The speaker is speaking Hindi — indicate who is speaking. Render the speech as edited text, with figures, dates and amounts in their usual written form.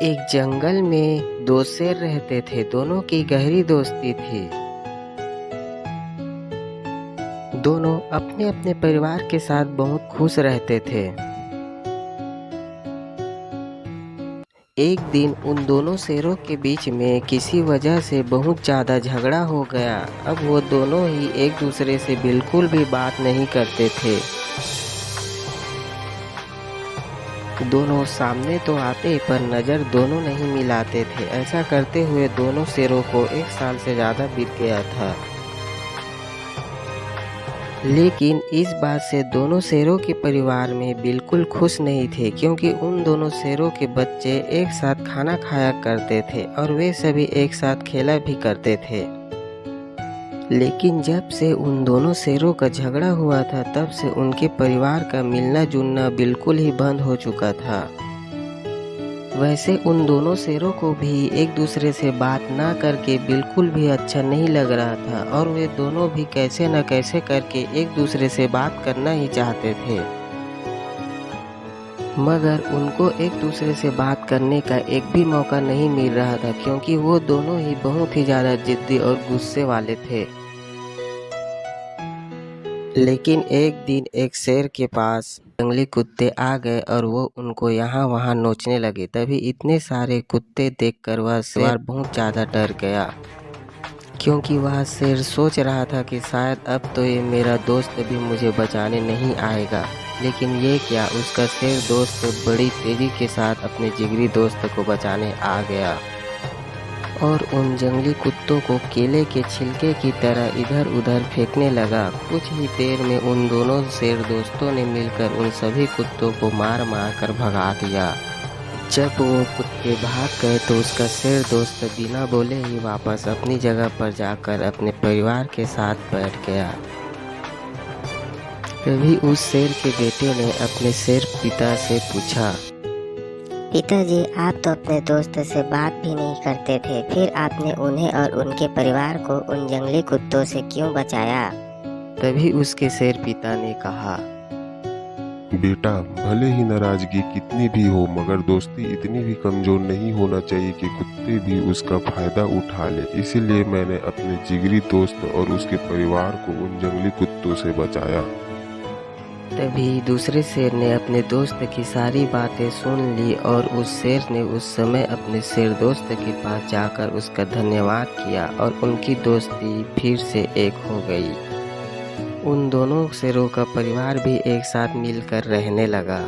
Speaker 1: एक जंगल में दो शेर रहते थे। दोनों की गहरी दोस्ती थी। दोनों अपने अपने परिवार के साथ बहुत खुश रहते थे। एक दिन उन दोनों शेरों के बीच में किसी वजह से बहुत ज़्यादा झगड़ा हो गया। अब वो दोनों ही एक दूसरे से बिल्कुल भी बात नहीं करते थे। दोनों सामने तो आते पर नज़र दोनों नहीं मिलाते थे। ऐसा करते हुए दोनों शेरों को 1 साल से ज़्यादा बीत गया था। लेकिन इस बात से दोनों शेरों के परिवार में बिल्कुल खुश नहीं थे, क्योंकि उन दोनों शेरों के बच्चे एक साथ खाना खाया करते थे और वे सभी एक साथ खेला भी करते थे। लेकिन जब से उन दोनों शेरों का झगड़ा हुआ था, तब से उनके परिवार का मिलना जुलना बिल्कुल ही बंद हो चुका था। वैसे उन दोनों शेरों को भी एक दूसरे से बात ना करके बिल्कुल भी अच्छा नहीं लग रहा था और वे दोनों भी कैसे न कैसे करके एक दूसरे से बात करना ही चाहते थे। मगर उनको एक दूसरे से बात करने का एक भी मौका नहीं मिल रहा था, क्योंकि वो दोनों ही बहुत ही ज़्यादा जिद्दी और गुस्से वाले थे। लेकिन एक दिन एक शेर के पास जंगली कुत्ते आ गए और वो उनको यहाँ वहाँ नोचने लगे। तभी इतने सारे कुत्ते देखकर वह शेर बहुत ज़्यादा डर गया, क्योंकि वह शेर सोच रहा था कि शायद अब तो ये मेरा दोस्त भी मुझे बचाने नहीं आएगा। लेकिन ये क्या, उसका शेर दोस्त बड़ी तेज़ी के साथ अपने जिगरी दोस्त को बचाने आ गया और उन जंगली कुत्तों को केले के छिलके की तरह इधर उधर फेंकने लगा। कुछ ही देर में उन दोनों शेर दोस्तों ने मिलकर उन सभी कुत्तों को मार मार कर भगा दिया। जब वो कुत्ते भाग गए तो उसका शेर दोस्त बिना बोले ही वापस अपनी जगह पर जाकर अपने परिवार के साथ बैठ गया। तभी उस शेर के बेटे ने अपने शेर पिता से पूछा,
Speaker 2: पिताजी, आप तो अपने दोस्त से बात भी नहीं करते थे, फिर आपने उन्हें और उनके परिवार को उन जंगली कुत्तों से क्यों बचाया?
Speaker 1: तभी उसके शेर पिता ने कहा,
Speaker 3: बेटा, भले ही नाराजगी कितनी भी हो, मगर दोस्ती इतनी भी कमजोर नहीं होना चाहिए कि कुत्ते भी उसका फायदा उठा ले। इसीलिए मैंने अपने जिगरी दोस्त और उसके परिवार को उन जंगली कुत्तों से बचाया।
Speaker 1: तभी दूसरे शेर ने अपने दोस्त की सारी बातें सुन ली और उस शेर ने उस समय अपने शेर दोस्त के पास जाकर उसका धन्यवाद किया और उनकी दोस्ती फिर से एक हो गई। उन दोनों शेरों का परिवार भी एक साथ मिलकर रहने लगा।